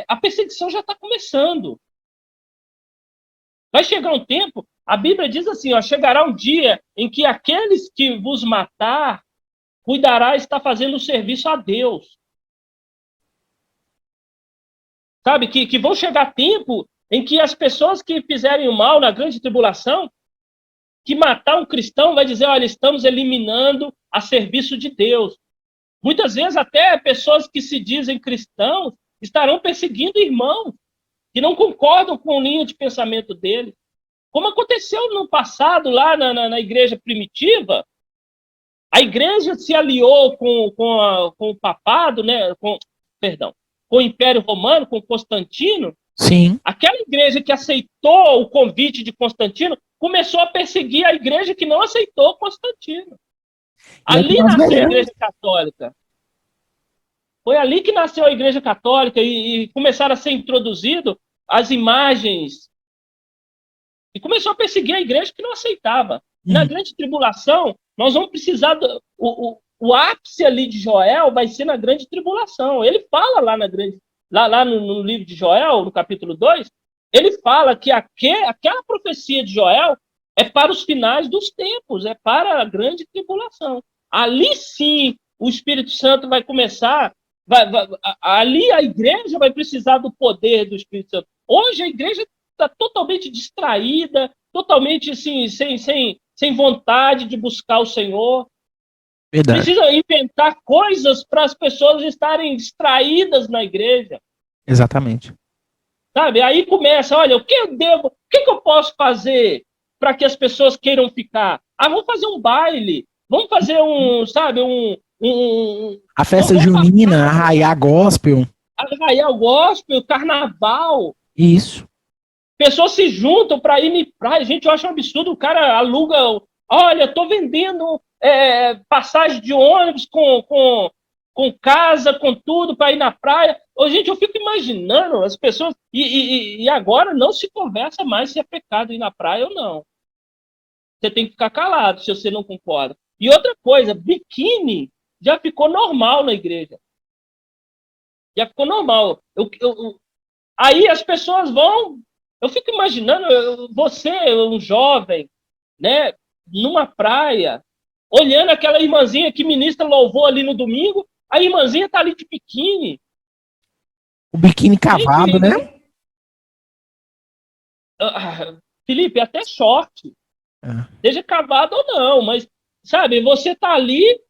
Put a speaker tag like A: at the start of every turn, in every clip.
A: a perseguição já está começando. Vai chegar um tempo, a Bíblia diz assim, ó, chegará um dia em que aqueles que vos matar, cuidará estar fazendo o serviço a Deus. Sabe, que vão chegar tempo em que as pessoas que fizerem o mal na grande tribulação, que matar um cristão vai dizer, olha, estamos eliminando a serviço de Deus. Muitas vezes até pessoas que se dizem cristãos estarão perseguindo irmãos que não concordam com a linha de pensamento dele. Como aconteceu no passado, lá na igreja primitiva, a igreja se aliou com o papado, né, com o Império Romano, com Constantino.
B: Sim.
A: Aquela igreja que aceitou o convite de Constantino começou a perseguir a igreja que não aceitou Constantino. Ali nasceu a Igreja Católica. Foi ali que nasceu a Igreja Católica e começaram a ser introduzidas as imagens. E começou a perseguir a igreja que não aceitava. Na grande tribulação, nós vamos precisar... O ápice ali de Joel vai ser na grande tribulação. Ele fala lá no livro de Joel, no capítulo 2, ele fala que aquela profecia de Joel é para os finais dos tempos, é para a grande tribulação. Ali sim, o Espírito Santo vai começar... ali a igreja vai precisar do poder do Espírito Santo. Hoje a igreja está totalmente distraída, totalmente assim, sem vontade de buscar o Senhor. Verdade. Precisa inventar coisas para as pessoas estarem distraídas na igreja.
B: Exatamente.
A: Sabe? Aí começa, olha, o que eu posso fazer para que as pessoas queiram ficar? Vamos fazer um baile, vamos fazer
B: a festa junina, arraiar gospel.
A: Arraiar gospel, carnaval.
B: Isso.
A: Pessoas se juntam para ir em praia. Gente, eu acho um absurdo. O cara aluga... Olha, estou vendendo passagem de ônibus com casa, com tudo, para ir na praia. Gente, eu fico imaginando as pessoas... E agora não se conversa mais se é pecado ir na praia ou não. Você tem que ficar calado se você não concorda. E outra coisa, biquíni já ficou normal na igreja. Já ficou normal. Aí as pessoas vão... Eu fico imaginando você, um jovem, né, numa praia, olhando aquela irmãzinha que ministra louvor ali no domingo, a irmãzinha tá ali de biquíni.
B: O biquíni cavado, né?
A: Felipe, até short. Seja cavado ou não, mas, sabe, você tá ali,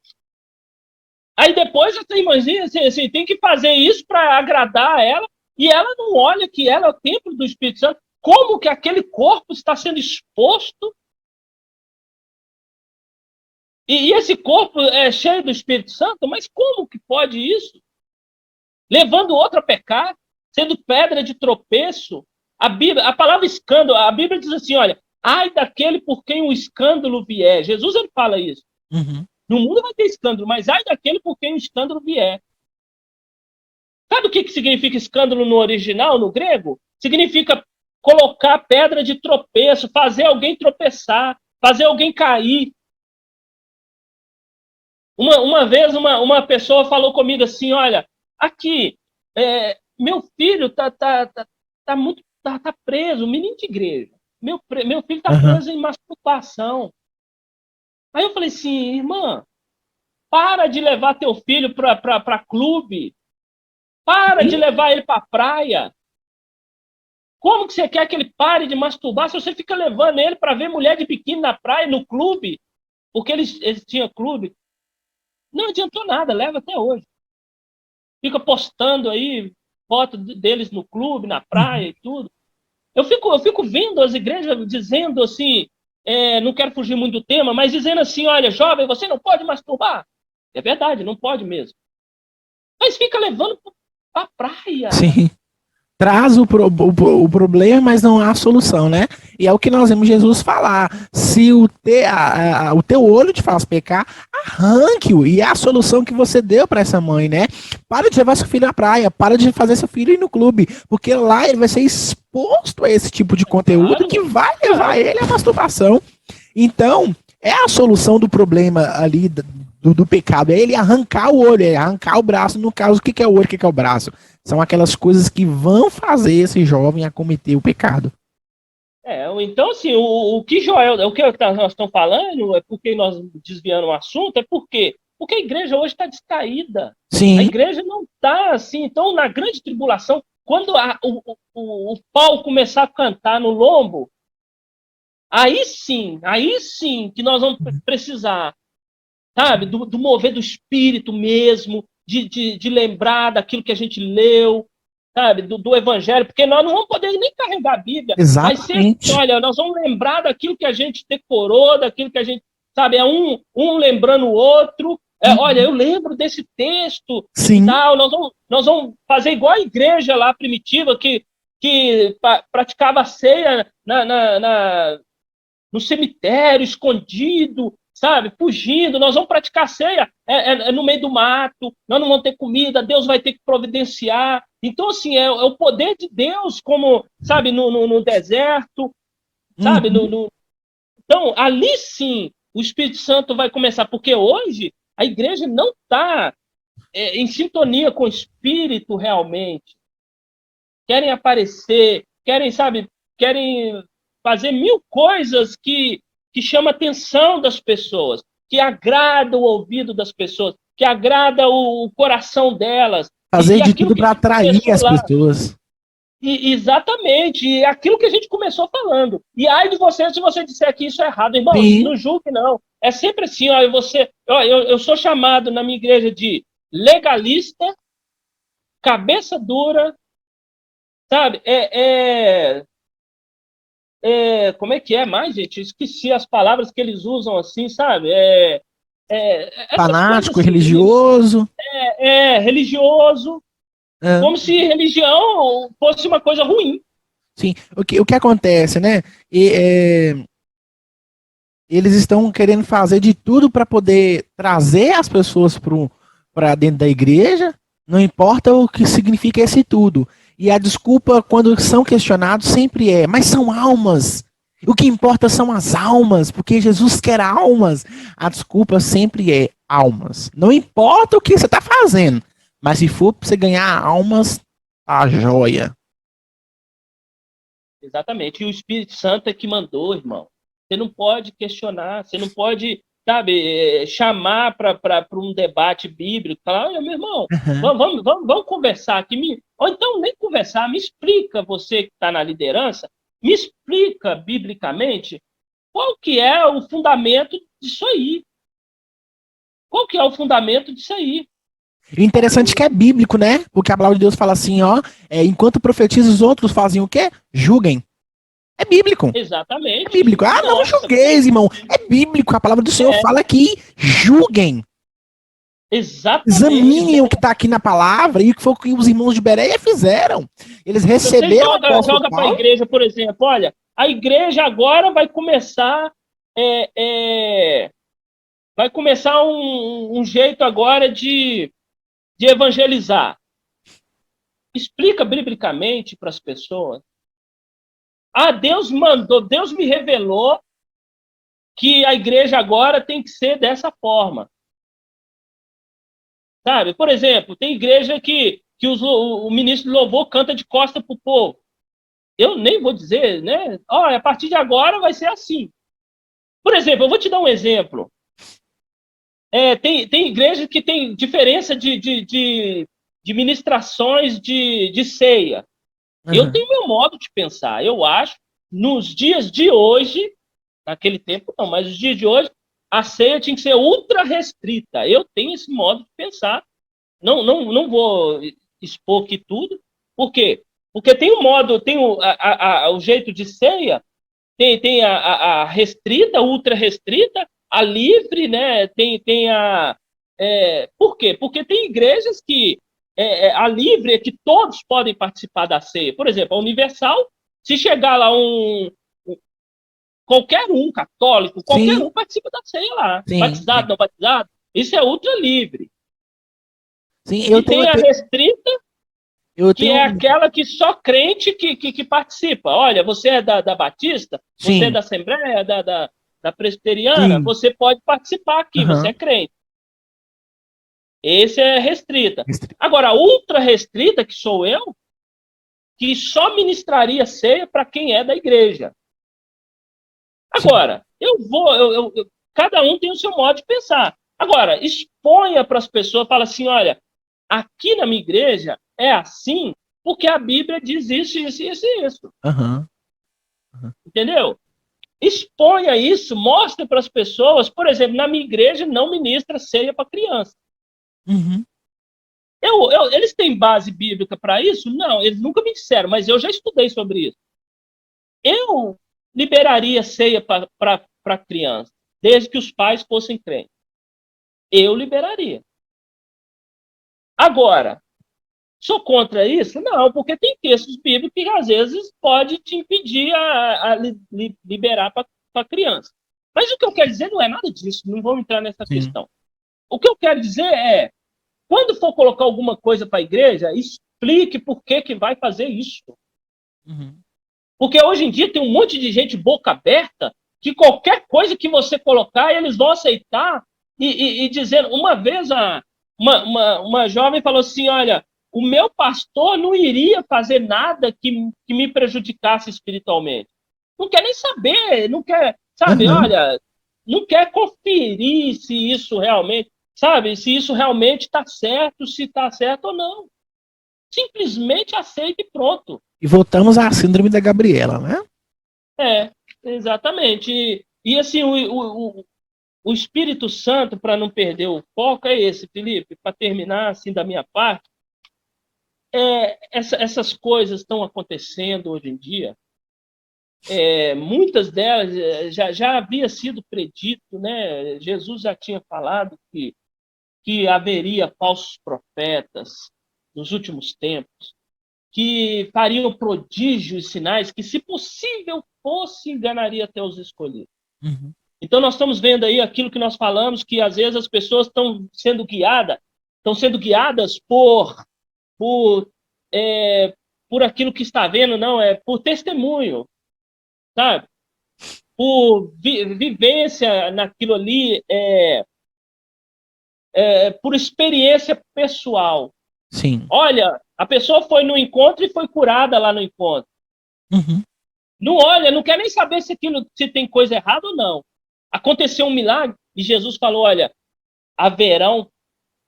A: aí depois essa irmãzinha assim, tem que fazer isso para agradar ela, e ela não olha que ela é o templo do Espírito Santo. Como que aquele corpo está sendo exposto? E esse corpo é cheio do Espírito Santo? Mas como que pode isso? Levando outro a pecar, sendo pedra de tropeço. A palavra escândalo, a Bíblia diz assim, olha, ai daquele por quem o escândalo vier. Jesus ele fala isso. No mundo vai ter escândalo, mas ai daquele por quem o escândalo vier. Sabe o que significa escândalo no original, no grego? Significa colocar pedra de tropeço, fazer alguém tropeçar, fazer alguém cair. Uma vez uma pessoa falou comigo assim, olha, aqui, meu filho tá preso, menino de igreja. Meu filho tá preso em masturbação. Aí eu falei assim, irmã, para de levar teu filho para clube. Para de levar ele para praia. Como que você quer que ele pare de masturbar se você fica levando ele para ver mulher de biquíni na praia, no clube? Porque eles tinham clube. Não adiantou nada, leva até hoje. Fica postando aí foto deles no clube, na praia e tudo. Eu fico vendo as igrejas dizendo assim, não quero fugir muito do tema, mas dizendo assim, olha, jovem, você não pode masturbar. É verdade, não pode mesmo. Mas fica levando pra praia.
B: Sim. Traz o problema, mas não há solução, né? E é o que nós vemos Jesus falar. Se o teu olho te faz pecar, arranque-o. E é a solução que você deu para essa mãe, né? Para de levar seu filho à praia, para de fazer seu filho ir no clube, porque lá ele vai ser exposto a esse tipo de conteúdo que vai levar ele à masturbação. Então, é a solução do problema ali do pecado, é ele arrancar o olho, é arrancar o braço. No caso, o que é o olho, o que é o braço? São aquelas coisas que vão fazer esse jovem a cometer o pecado.
A: Então, assim, o que Joel, o que nós estamos falando, é porque nós desviando o assunto, é porque a igreja hoje está distraída. A
B: Sim.
A: igreja não está assim. Então, na grande tribulação, quando o pau começar a cantar no lombo, aí sim que nós vamos precisar, sabe, do mover do espírito mesmo, de lembrar daquilo que a gente leu, sabe, do evangelho, porque nós não vamos poder nem carregar a Bíblia. Vai ser,
B: Exatamente.
A: olha, nós vamos lembrar daquilo que a gente decorou, daquilo que a gente, sabe, é um lembrando o outro. Olha, eu lembro desse texto e
B: Sim.
A: tal. Nós vamos fazer igual a igreja lá primitiva que praticava a ceia no cemitério, escondido, sabe, fugindo. Nós vamos praticar ceia no meio do mato, nós não vamos ter comida, Deus vai ter que providenciar. Então, assim, é o poder de Deus, como, sabe, no deserto, sabe? Então, ali sim, o Espírito Santo vai começar, porque hoje a igreja não está em sintonia com o Espírito realmente. Querem aparecer, querem fazer mil coisas que chamam a atenção das pessoas, que agrada o ouvido das pessoas, que agrada o coração delas.
B: Fazer
A: E
B: de
A: aquilo
B: tudo
A: que a
B: para
A: gente
B: atrair
A: começou
B: as
A: lá.
B: pessoas.
A: Exatamente, e aquilo que a gente começou falando. E ai de você se você disser que isso é errado. Irmão,
B: Sim.
A: não julgue, não. É sempre assim, ó, eu sou chamado na minha igreja de legalista, cabeça dura, sabe? Como é que é mais, gente? Eu esqueci as palavras que eles usam assim, sabe? Essas coisas
B: Fanático,
A: assim,
B: religioso.
A: religioso,
B: É.
A: como se religião fosse uma coisa ruim.
B: Sim. O que acontece, né? Eles estão querendo fazer de tudo para poder trazer as pessoas para dentro da igreja, não importa o que significa esse tudo. E a desculpa, quando são questionados, sempre é: mas são almas. O que importa são as almas, porque Jesus quer almas. A desculpa sempre é almas. Não importa o que você está fazendo, mas se for para você ganhar almas, a joia.
A: Exatamente. E o Espírito Santo é que mandou, irmão. Você não pode questionar, você não pode, sabe, chamar para um debate bíblico, falar, olha, meu irmão,
B: Uhum.
A: vamos conversar aqui. Ou então nem conversar, me explica, você que está na liderança, me explica biblicamente qual que é o fundamento disso aí. Qual que é o fundamento disso aí?
B: O interessante é que é bíblico, né? Porque a palavra de Deus fala assim, ó, enquanto profetiza os outros fazem o quê? Julguem. É bíblico. É
A: Exatamente.
B: bíblico. Ah, não
A: Nossa,
B: julgueis, irmão. É bíblico. A palavra do Senhor fala que julguem.
A: exatamente.
B: Examinem o que está aqui na palavra e o que foi o que os irmãos de Bereia fizeram. Eles
A: Se você
B: receberam o apóstolo
A: joga para a
B: Paulo.
A: igreja, por exemplo, olha, a igreja agora vai começar vai começar um jeito agora de evangelizar. Explica biblicamente para as pessoas. Ah, Deus mandou, Deus me revelou que a igreja agora tem que ser dessa forma. Sabe? Por exemplo, tem igreja que o ministro de louvor canta de costa para o povo. Eu nem vou dizer, né? A partir de agora vai ser assim. Por exemplo, eu vou te dar um exemplo. Tem igreja que tem diferença de ministrações de ceia. Eu
B: Uhum.
A: tenho meu modo de pensar. Eu acho, nos dias de hoje, naquele tempo não, mas nos dias de hoje, a ceia tinha que ser ultra restrita. Eu tenho esse modo de pensar. Não vou expor aqui tudo. Por quê? Porque tem o modo, tem o jeito de ceia, tem a restrita, ultra restrita, a livre, né? Tem a. Por quê? Porque tem igrejas que a livre é que todos podem participar da ceia. Por exemplo, a Universal, se chegar lá qualquer um católico, qualquer
B: Sim,
A: um participa da ceia lá.
B: sim,
A: Batizado, não batizado, isso é ultra livre.
B: sim.
A: E tem a restrita,
B: Eu
A: que é
B: tenho,
A: aquela que só crente que participa. Olha, você é da Batista, você é
B: sim,
A: da Assembleia, da Presbiteriana,
B: sim.
A: você pode participar aqui, você
B: Uhum.
A: é crente. Esse é restrita. Agora, a ultra restrita, que sou eu, que só ministraria ceia para quem é da igreja. Agora, cada um tem o seu modo de pensar. Agora, exponha para as pessoas, fala assim, olha, aqui na minha igreja é assim, porque a Bíblia diz isso, isso, isso e isso.
B: Uhum.
A: Entendeu? Exponha isso, mostre para as pessoas. Por exemplo, na minha igreja não ministra ceia para criança.
B: Uhum.
A: Eles têm base bíblica para isso? Não, eles nunca me disseram, mas eu já estudei sobre isso. Eu liberaria ceia para criança, desde que os pais fossem crentes. Eu liberaria. Agora, sou contra isso? Não, porque tem textos bíblicos que às vezes pode te impedir a liberar para criança. Mas o que eu quero dizer não é nada disso, não vou entrar nessa questão. O que eu quero dizer é, quando for colocar alguma coisa para a igreja, explique por que vai fazer isso.
B: Uhum.
A: Porque hoje em dia tem um monte de gente boca aberta que qualquer coisa que você colocar, eles vão aceitar e dizendo... Uma vez uma jovem falou assim, olha, o meu pastor não iria fazer nada que me prejudicasse espiritualmente. Não quer nem saber, não quer, sabe, olha, não quer conferir se isso realmente, sabe, se isso realmente está certo, se está certo ou não. Simplesmente aceita e pronto.
B: E voltamos à síndrome da Gabriela, né?
A: É, exatamente. E assim, o Espírito Santo, para não perder o foco, é esse, Felipe, para terminar assim da minha parte, essas coisas estão acontecendo hoje em dia. Muitas delas já havia sido predito, né? Jesus já tinha falado que haveria falsos profetas nos últimos tempos, que fariam prodígios e sinais que, se possível fosse, enganaria até os escolhidos.
B: Uhum.
A: Então, nós estamos vendo aí aquilo que nós falamos, que às vezes as pessoas estão sendo guiadas por aquilo que está vendo, não, por testemunho, sabe? Por vivência naquilo ali, por experiência pessoal.
B: Sim.
A: Olha, a pessoa foi no encontro e foi curada lá no encontro.
B: Uhum.
A: Não olha, não quer nem saber se tem coisa errada ou não. Aconteceu um milagre e Jesus falou, olha, haverão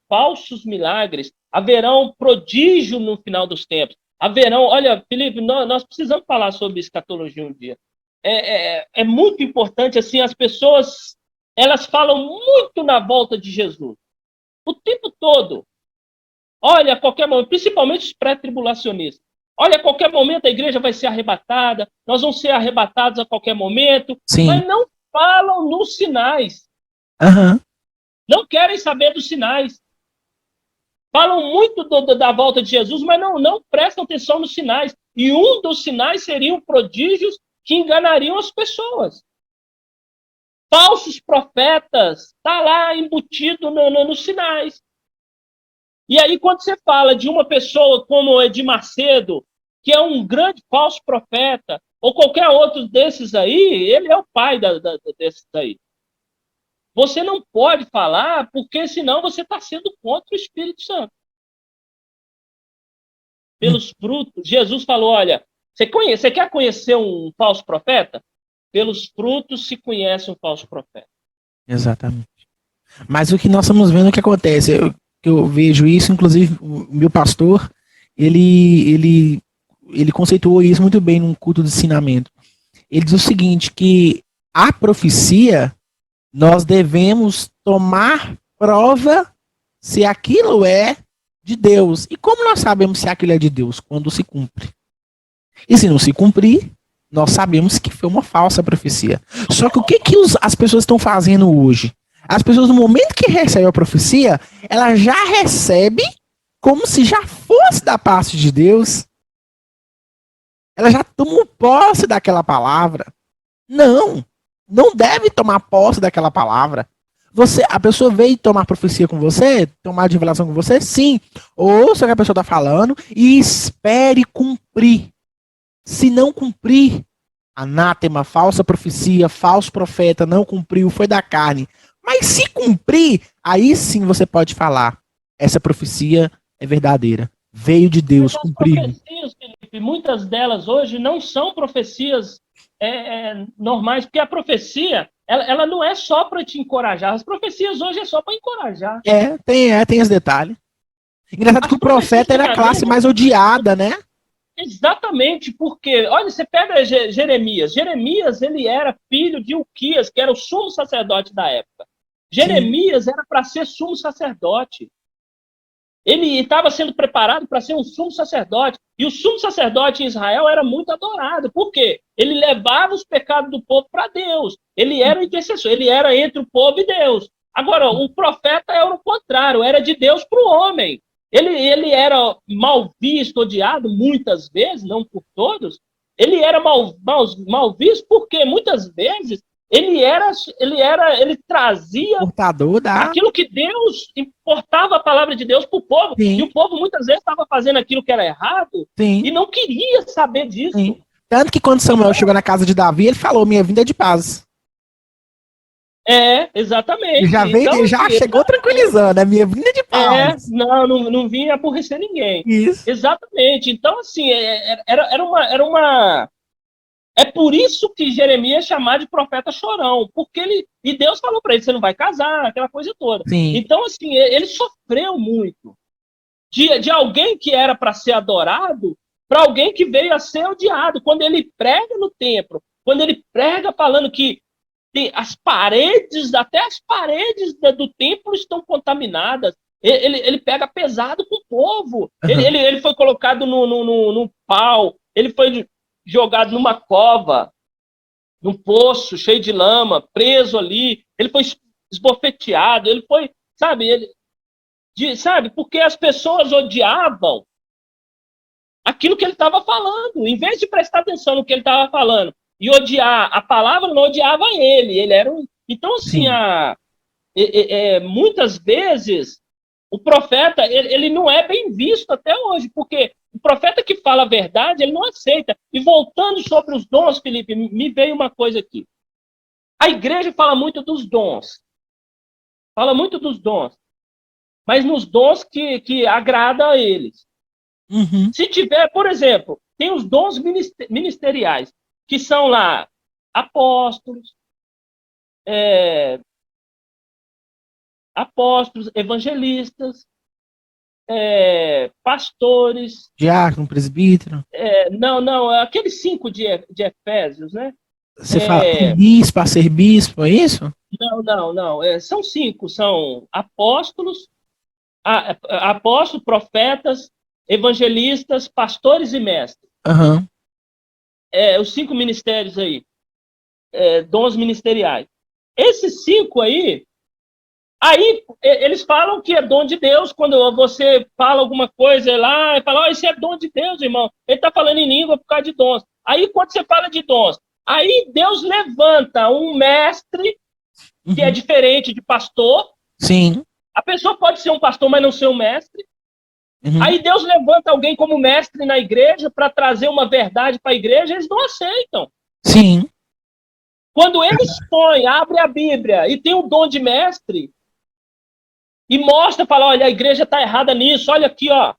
A: falsos milagres, haverão prodígio no final dos tempos. Olha, Felipe, nós precisamos falar sobre escatologia um dia. É muito importante, assim, as pessoas, elas falam muito na volta de Jesus. O tempo todo. Olha, a qualquer momento, principalmente os pré-tribulacionistas. Olha, a qualquer momento a igreja vai ser arrebatada, nós vamos ser arrebatados a qualquer momento,
B: Sim.
A: Mas não falam nos sinais.
B: Uhum.
A: Não querem saber dos sinais. Falam muito da volta de Jesus, mas não prestam atenção nos sinais. E um dos sinais seriam prodígios que enganariam as pessoas. Falsos profetas, está lá embutido nos sinais. E aí, quando você fala de uma pessoa como Edir Macedo, que é um grande falso profeta, ou qualquer outro desses aí, ele é o pai desses aí. Você não pode falar, porque senão você está sendo contra o Espírito Santo. Pelos frutos, Jesus falou, olha, você quer conhecer um falso profeta? Pelos frutos se conhece um falso profeta.
B: Exatamente. Mas o que nós estamos vendo, o que acontece, eu vejo isso, inclusive o meu pastor, ele conceituou isso muito bem num culto de ensinamento. Ele diz o seguinte, que a profecia, nós devemos tomar prova se aquilo é de Deus. E como nós sabemos se aquilo é de Deus? Quando se cumpre. E se não se cumprir, nós sabemos que foi uma falsa profecia. Só que o que as pessoas estão fazendo hoje? As pessoas, no momento que recebem a profecia, ela já recebe como se já fosse da parte de Deus. Ela já tomou posse daquela palavra. Não deve tomar posse daquela palavra. A pessoa veio tomar profecia com você, tomar revelação com você, sim. Ouça o que a pessoa está falando e espere cumprir. Se não cumprir, anátema, falsa profecia, falso profeta, não cumpriu, foi da carne. Mas se cumprir, aí sim você pode falar. essa profecia é verdadeira. Veio de
A: Mas
B: Deus,
A: as
B: cumpriu.
A: profecias, Felipe, muitas delas hoje não são profecias normais, porque a profecia, ela não é só para te encorajar. As profecias hoje é só para encorajar.
B: Tem esse detalhe. Engraçado que
A: As
B: o
A: profecias
B: profeta era a classe
A: antigamente,
B: mais odiada, né?
A: exatamente, porque, olha, você pega Jeremias. Jeremias, ele era filho de Uquias, que era o sumo sacerdote da época.
B: Sim.
A: Jeremias era para ser sumo sacerdote. Ele estava sendo preparado para ser um sumo sacerdote. E o sumo sacerdote em Israel era muito adorado. Por quê? Ele levava os pecados do povo para Deus. Ele era o intercessor, ele era entre o povo e Deus. Agora, o profeta era o contrário, era de Deus para o homem. Ele era mal visto, odiado, muitas vezes, não por todos. Ele era mal visto porque muitas vezes ele trazia
B: Portador da.
A: aquilo que Deus importava a palavra de Deus para o povo, e
B: Sim,
A: o povo muitas vezes estava fazendo aquilo que era errado
B: sim,
A: e não queria saber
B: sim.
A: disso.
B: Tanto que quando Samuel
A: Então,
B: chegou na casa de Davi, ele falou: Minha vinda é de paz. Ele
A: exatamente.
B: já veio,
A: Então,
B: ele já
A: assim,
B: chegou tranquilizando, a minha vinda é de paz.
A: não vinha aborrecer ninguém.
B: Isso.
A: Exatamente. Então, assim, é por isso que Jeremias é chamado de profeta chorão, porque e Deus falou para ele: você não vai casar, aquela coisa toda.
B: Sim.
A: Então, assim, ele sofreu muito. De alguém que era para ser adorado para alguém que veio a ser odiado. Quando ele prega no templo, quando ele prega falando que as paredes, até as paredes do templo estão contaminadas, ele pega pesado com o povo.
B: Uhum.
A: Ele foi colocado no pau, ele foi jogado numa cova, num poço cheio de lama, preso ali, ele foi esbofeteado, ele foi, sabe, sabe, porque as pessoas odiavam aquilo que ele estava falando. Em vez de prestar atenção no que ele estava falando e odiar a palavra, não odiava ele. Ele era um. Então, assim,
B: Sim.
A: muitas vezes o profeta ele não é bem visto até hoje, porque o profeta que fala a verdade, ele não aceita. E voltando sobre os dons, Felipe, me veio uma coisa aqui. A igreja fala muito dos dons. Fala muito dos dons. Mas nos dons que agrada a eles.
B: Uhum.
A: Se tiver, por exemplo, tem os dons ministeriais, que são lá apóstolos, evangelistas, pastores.
B: Diácono, presbítero.
A: Não, aqueles 5 de Efésios, né?
B: Você fala, tem bispo, a ser bispo, é isso?
A: Não. São 5, são apóstolos, apóstolos, profetas, evangelistas, pastores e mestres.
B: Aham.
A: Os 5 ministérios aí. Dons ministeriais. Esses 5 aí eles falam que é dom de Deus quando você fala alguma coisa lá e fala, isso é dom de Deus, irmão. Ele está falando em língua por causa de dons. Aí quando você fala de dons, aí Deus levanta um mestre que é
B: Uhum.
A: diferente de pastor.
B: Sim.
A: A pessoa pode ser um pastor, mas não ser um mestre.
B: Uhum.
A: Aí Deus levanta alguém como mestre na igreja para trazer uma verdade para a igreja, eles não aceitam.
B: Sim.
A: Quando eles abre a Bíblia e tem o dom de mestre, e mostra, fala, olha, a igreja está errada nisso, olha aqui, ó.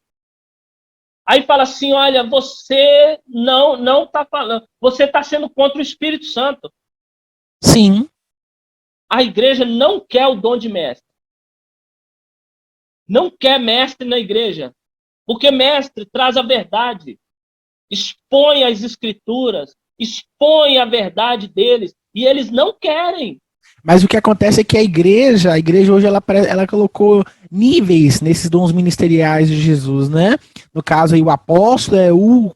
A: Aí fala assim, olha, você não está falando, você está sendo contra o Espírito Santo.
B: Sim.
A: A igreja não quer o dom de mestre. Não quer mestre na igreja. Porque mestre traz a verdade, expõe as escrituras, expõe a verdade deles, e eles não querem.
B: Mas o que acontece é que a igreja hoje ela colocou níveis nesses dons ministeriais de Jesus, né? No caso aí, o apóstolo é o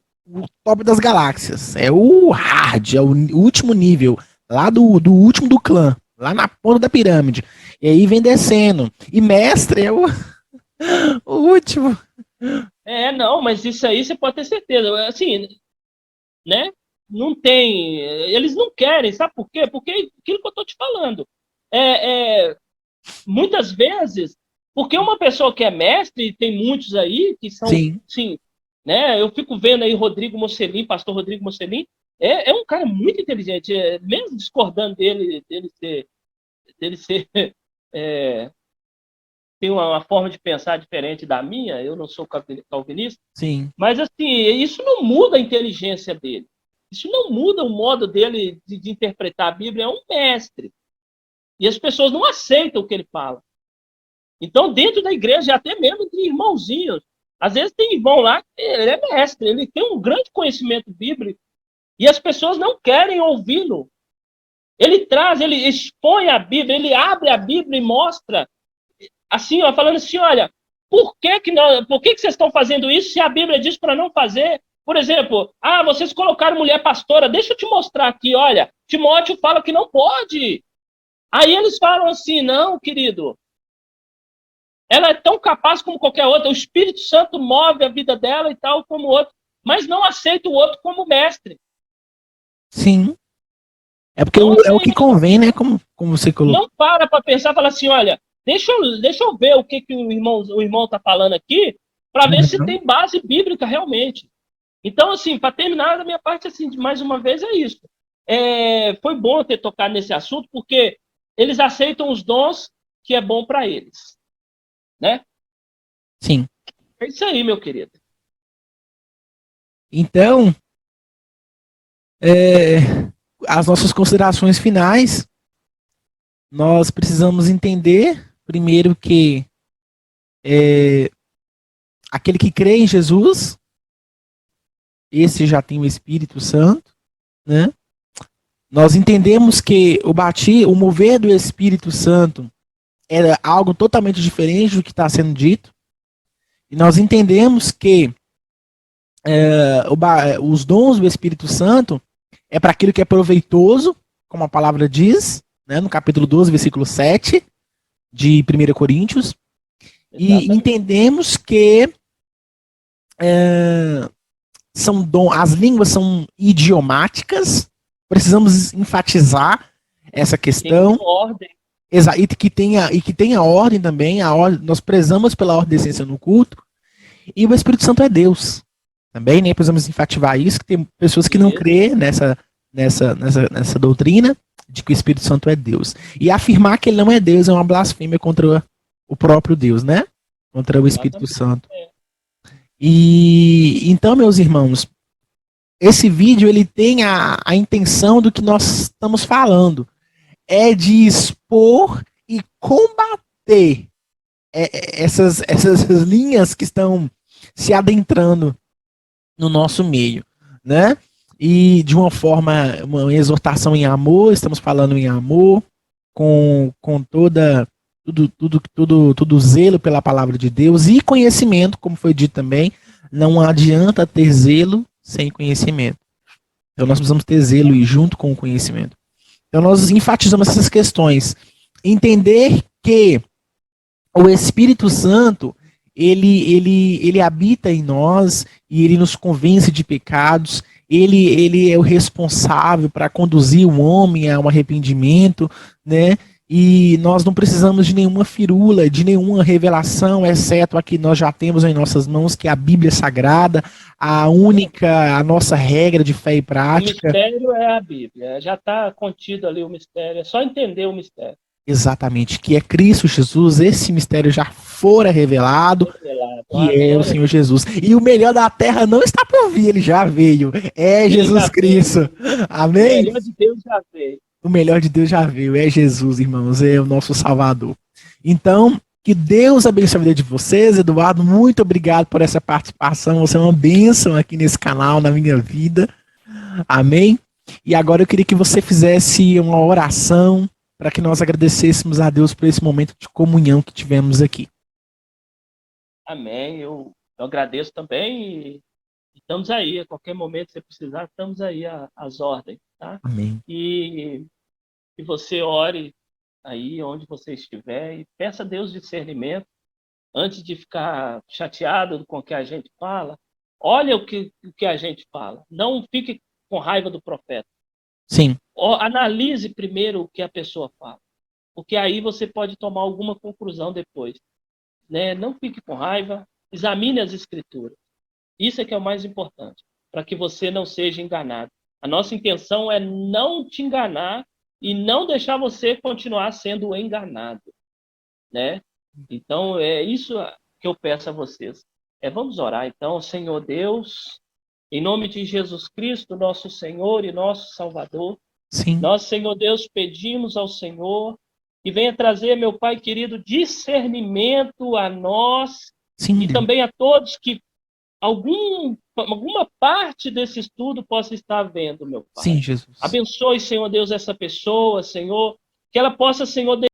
B: top das galáxias, é o hard, é o último nível, lá do último do clã, lá na ponta da pirâmide. E aí vem descendo. E mestre é o último.
A: Não, mas isso aí você pode ter certeza. Assim, né? Não tem. Eles não querem, sabe por quê? Porque aquilo que eu estou te falando. Muitas vezes, porque uma pessoa que é mestre, e tem muitos aí que são,
B: Sim.
A: sim, né? Eu fico vendo aí Rodrigo Mocelin, pastor Rodrigo Mocelin, é um cara muito inteligente, mesmo discordando dele ser é, tem uma forma de pensar diferente da minha, eu não sou calvinista,
B: Sim.
A: mas assim, isso não muda a inteligência dele. Isso não muda o modo dele de interpretar a Bíblia, é um mestre. E as pessoas não aceitam o que ele fala. Então, dentro da igreja, até mesmo entre irmãozinhos, às vezes tem irmão lá que ele é mestre, ele tem um grande conhecimento bíblico, e as pessoas não querem ouvi-lo. Ele traz, ele expõe a Bíblia, ele abre a Bíblia e mostra, assim, ó, falando assim, olha, por que vocês estão fazendo isso se a Bíblia diz para não fazer? Por exemplo, vocês colocaram mulher pastora, deixa eu te mostrar aqui, olha, Timóteo fala que não pode. Aí eles falam assim, não, querido, ela é tão capaz como qualquer outra, o Espírito Santo move a vida dela e tal, como o outro, mas não aceita o outro como mestre.
B: Sim. É porque
A: Então,
B: é o que convém, né? Como você colocou.
A: Não para pensar, fala assim, olha, deixa eu ver o que o irmão tá falando aqui, para ver se tem base bíblica realmente. Então, assim, para terminar da minha parte, assim, mais uma vez, é isso. Foi bom ter tocado nesse assunto, porque eles aceitam os dons que é bom para eles. Né?
B: Sim.
A: É isso aí, meu querido.
B: Então, as nossas considerações finais, nós precisamos entender, primeiro, que aquele que crê em Jesus, esse já tem o Espírito Santo, né? Nós entendemos que o mover do Espírito Santo era algo totalmente diferente do que está sendo dito. E nós entendemos que os dons do Espírito Santo é para aquilo que é proveitoso, como a palavra diz, né, no capítulo 12, versículo 7 de 1 Coríntios. Exatamente. E entendemos que as línguas são idiomáticas, precisamos enfatizar essa questão.
A: Tem ordem.
B: E que tenha ordem também, nós prezamos pela ordem da essência no culto, e o Espírito Santo é Deus. Também, né, precisamos enfatizar isso, que tem pessoas que não crêem nessa doutrina de que o Espírito Santo é Deus. E afirmar que ele não é Deus é uma blasfêmia contra o próprio Deus, né? Contra o Espírito Santo. E então, meus irmãos, esse vídeo ele tem a intenção do que nós estamos falando. É de expor e combater essas linhas que estão se adentrando no nosso meio, né? E de uma exortação em amor, estamos falando em amor, com todo zelo pela palavra de Deus e conhecimento, como foi dito também, não adianta ter zelo sem conhecimento. Então nós precisamos ter zelo e junto com o conhecimento. Então nós enfatizamos essas questões. Entender que o Espírito Santo, ele habita em nós e ele nos convence de pecados. Ele é o responsável para conduzir o homem a um arrependimento, né? E nós não precisamos de nenhuma firula, de nenhuma revelação, exceto a que nós já temos em nossas mãos, que é a Bíblia Sagrada, a nossa regra de fé e prática.
A: O mistério é a Bíblia, já está contido ali o mistério, é só entender o mistério.
B: Exatamente, que é Cristo Jesus, esse mistério já fora revelado, que é o Senhor Jesus. E o melhor da terra não está por vir, ele já veio, é Jesus Cristo. Amém?
A: O melhor de Deus já veio.
B: O melhor de Deus já veio, é Jesus, irmãos, é o nosso Salvador. Então, que Deus abençoe a vida de vocês. Eduardo, muito obrigado por essa participação, você é uma bênção aqui nesse canal, na minha vida. Amém? E agora eu queria que você fizesse uma oração para que nós agradecêssemos a Deus por esse momento de comunhão que tivemos aqui.
A: Amém, eu agradeço também e estamos aí, a qualquer momento que você precisar, estamos aí às ordens, tá?
B: Amém.
A: E que você ore aí onde você estiver e peça a Deus discernimento antes de ficar chateado com o que a gente fala. Olha o que a gente fala, não fique com raiva do profeta.
B: Sim.
A: Analise primeiro o que a pessoa fala, porque aí você pode tomar alguma conclusão depois. Né? Não fique com raiva, examine as escrituras. Isso é que é o mais importante, para que você não seja enganado. A nossa intenção é não te enganar e não deixar você continuar sendo enganado. Né? Então, é isso que eu peço a vocês. Vamos orar, então, Senhor Deus, em nome de Jesus Cristo, nosso Senhor e nosso Salvador.
B: Sim.
A: Nós, Senhor Deus, pedimos ao Senhor que venha trazer, meu Pai querido, discernimento a nós
B: Sim,
A: e
B: Deus.
A: também a todos que alguma parte desse estudo possa estar vendo, meu Pai.
B: Sim, Jesus.
A: Abençoe, Senhor Deus, essa pessoa, Senhor, que ela possa, Senhor,